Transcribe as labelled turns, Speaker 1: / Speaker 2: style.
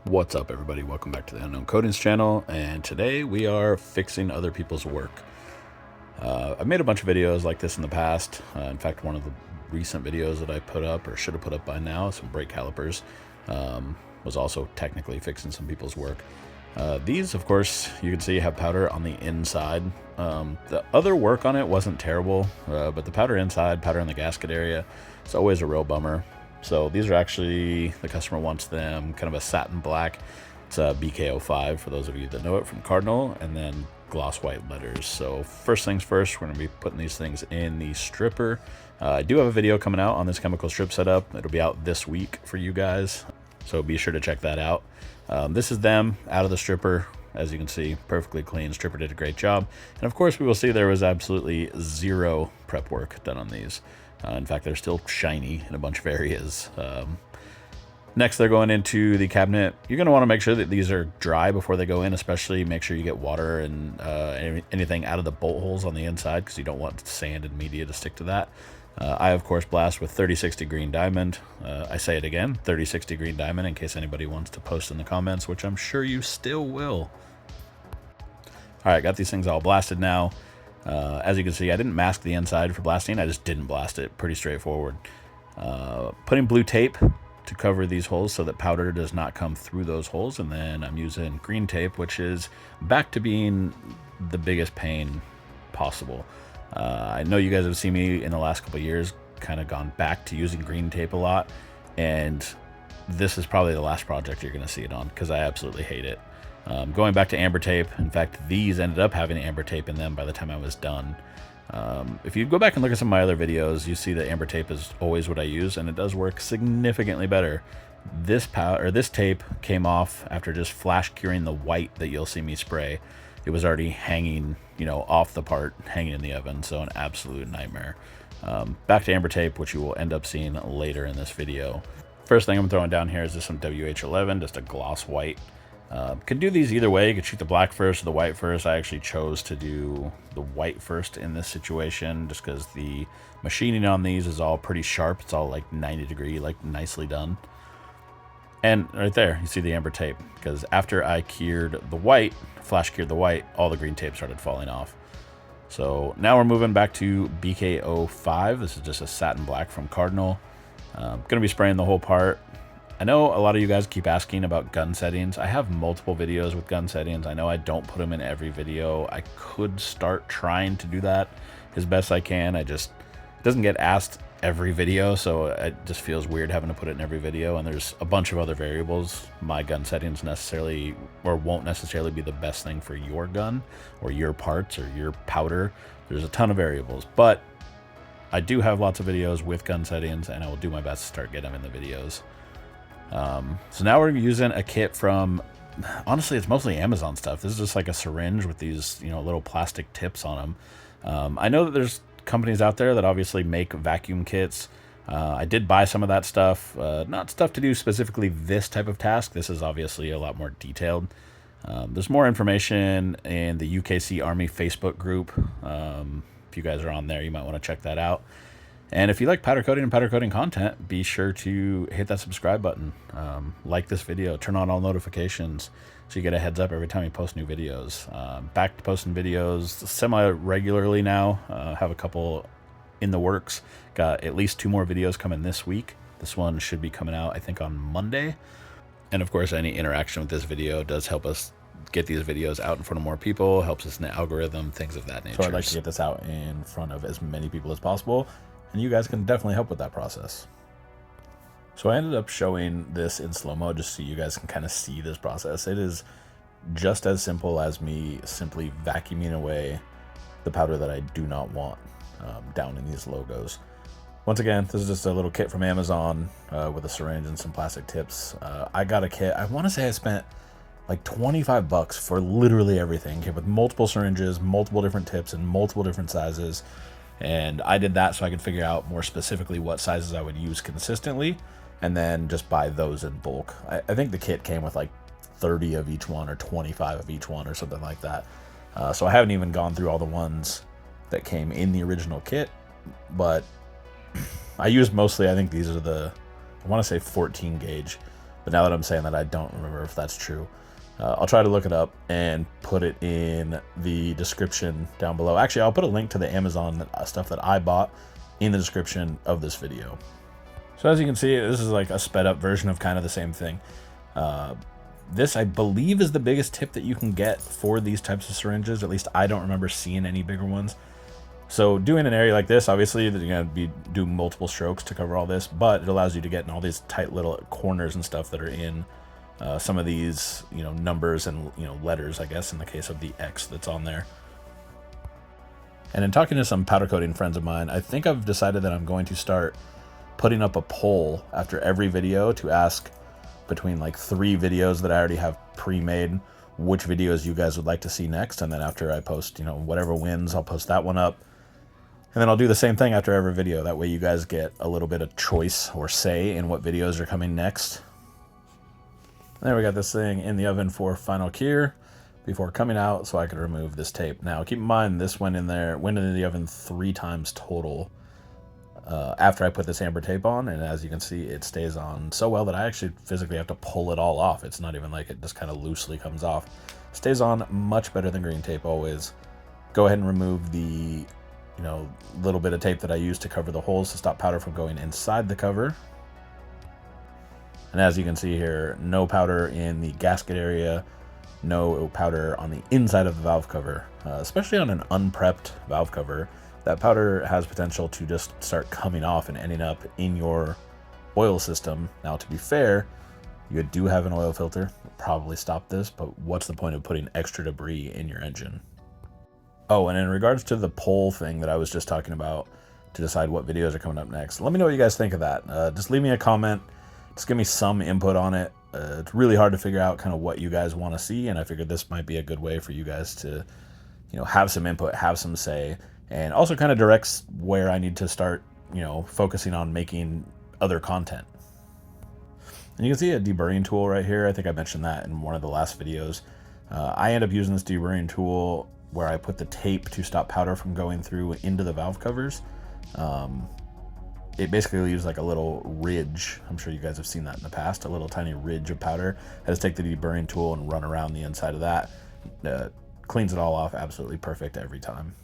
Speaker 1: What's up, everybody? Welcome back to the Unknown Coatings channel, and today we are fixing other people's work. I've made a bunch of videos like this in the past. In fact, one of the recent videos that I put up, or should have put up by now, some brake calipers, was also technically fixing some people's work. These, of course, you can see have powder on the inside. The other work on it wasn't terrible, but the powder inside, powder in the gasket area, it's always a real bummer. So these are actually, the customer wants them kind of a satin black. It's a BK05 for those of you that know it from Cardinal, and then gloss white letters. So first things first, we're going to be putting these things in the stripper. I do have a video coming out on this chemical strip setup. It'll be out this week for you guys, so be sure to check that out. This is them out of the stripper. As you can see, perfectly clean. Stripper did a great job. And of course, we will see there was absolutely zero prep work done on these. In fact, they're still shiny in a bunch of areas. Next, they're going into the cabinet. You're going to want to make sure that these are dry before they go in, especially make sure you get water and anything out of the bolt holes on the inside, because you don't want sand and media to stick to that. I, of course, blast with 3060 green diamond. I say it again, 3060 green diamond, in case anybody wants to post in the comments, which I'm sure you still will. All right, got these things all blasted now. As you can see, I didn't mask the inside for blasting. I just didn't blast it. Pretty straightforward. Putting blue tape to cover these holes so that powder does not come through those holes. And then I'm using green tape, which is back to being the biggest pain possible. I know you guys have seen me in the last couple of years kind of gone back to using green tape a lot. And this is probably the last project you're going to see it on, because I absolutely hate it. Going back to amber tape, in fact, these ended up having amber tape in them by the time I was done. If you go back and look at some of my other videos, you see that amber tape is always what I use, and it does work significantly better. This tape came off after just flash curing the white that you'll see me spray. It was already hanging, off the part, hanging in the oven, so an absolute nightmare. Back to amber tape, which you will end up seeing later in this video. First thing I'm throwing down here is just some WH11, just a gloss white. Could do these either way. You could shoot the black first or the white first. I actually chose to do the white first in this situation, just because the machining on these is all pretty sharp. It's all like 90 degree, like nicely done. And right there, you see the amber tape, because after I cured the white, flash cured the white, all the green tape started falling off. So now we're moving back to BK05. This is just a satin black from Cardinal. Going to be spraying the whole part. I know a lot of you guys keep asking about gun settings. I have multiple videos with gun settings. I know I don't put them in every video. I could start trying to do that as best I can. It doesn't get asked every video, so it just feels weird having to put it in every video. And there's a bunch of other variables. My gun settings won't necessarily be the best thing for your gun or your parts or your powder. There's a ton of variables, but I do have lots of videos with gun settings, and I will do my best to start getting them in the videos. So now we're using a kit from, honestly, it's mostly Amazon stuff. This is just like a syringe with these, little plastic tips on them. I know that there's companies out there that obviously make vacuum kits. I did buy some of that stuff, not stuff to do specifically this type of task. This is obviously a lot more detailed. There's more information in the UKC Army Facebook group. If you guys are on there, you might want to check that out. And if you like powder coating and powder coating content, be sure to hit that subscribe button, like this video, turn on all notifications so you get a heads up every time you post new videos. Back to posting videos semi-regularly now. Have a couple in the works. Got at least 2 more videos coming this week. This one should be coming out, I think, on Monday. And of course, any interaction with this video does help us get these videos out in front of more people, helps us in the algorithm, things of that nature. So I'd like to get this out in front of as many people as possible, and you guys can definitely help with that process. So I ended up showing this in slow-mo just so you guys can kind of see this process. It is just as simple as me simply vacuuming away the powder that I do not want down in these logos. Once again, this is just a little kit from Amazon with a syringe and some plastic tips. I got a kit. I want to say I spent like 25 bucks for literally everything. Came with multiple syringes, multiple different tips, and multiple different sizes. And I did that so I could figure out more specifically what sizes I would use consistently, and then just buy those in bulk. I think the kit came with like 30 of each one or 25 of each one or something like that. So I haven't even gone through all the ones that came in the original kit, but I used mostly, I think these are I want to say 14 gauge but now that I'm saying that, I don't remember if that's true. I'll try to look it up and put it in the description down below. Actually, I'll put a link to the Amazon stuff that I bought in the description of this video. So as you can see, this is like a sped up version of kind of the same thing. This, I believe, is the biggest tip that you can get for these types of syringes. At least I don't remember seeing any bigger ones. So doing an area like this, obviously you're going to be doing multiple strokes to cover all this, but it allows you to get in all these tight little corners and stuff that are in some of these, numbers and, letters, I guess, in the case of the X that's on there. And in talking to some powder coating friends of mine, I think I've decided that I'm going to start putting up a poll after every video to ask between like 3 videos that I already have pre-made which videos you guys would like to see next. And then after I post, whatever wins, I'll post that one up. And then I'll do the same thing after every video. That way you guys get a little bit of choice or say in what videos are coming next. And there we got this thing in the oven for final cure before coming out so I could remove this tape. Now keep in mind this went in the oven 3 times total after I put this amber tape on, and as you can see it stays on so well that I actually physically have to pull it all off. It's not even like it just kind of loosely comes off. Stays on much better than green tape always. Go ahead and remove the little bit of tape that I used to cover the holes to stop powder from going inside the cover. And as you can see here, no powder in the gasket area, no powder on the inside of the valve cover. Especially on an unprepped valve cover, that powder has potential to just start coming off and ending up in your oil system. Now, to be fair, you do have an oil filter, probably stop this, but what's the point of putting extra debris in your engine? Oh, and in regards to the poll thing that I was just talking about to decide what videos are coming up next, let me know what you guys think of that. Just leave me a comment. Just give me some input on it. It's really hard to figure out kind of what you guys want to see, and I figured this might be a good way for you guys to, have some input, have some say, and also kind of directs where I need to start, focusing on making other content. And you can see a deburring tool right here. I think I mentioned that in one of the last videos. I end up using this deburring tool where I put the tape to stop powder from going through into the valve covers. It basically leaves like a little ridge. I'm sure you guys have seen that in the past, a little tiny ridge of powder. I just take the deburring tool and run around the inside of that. Cleans it all off absolutely perfect every time.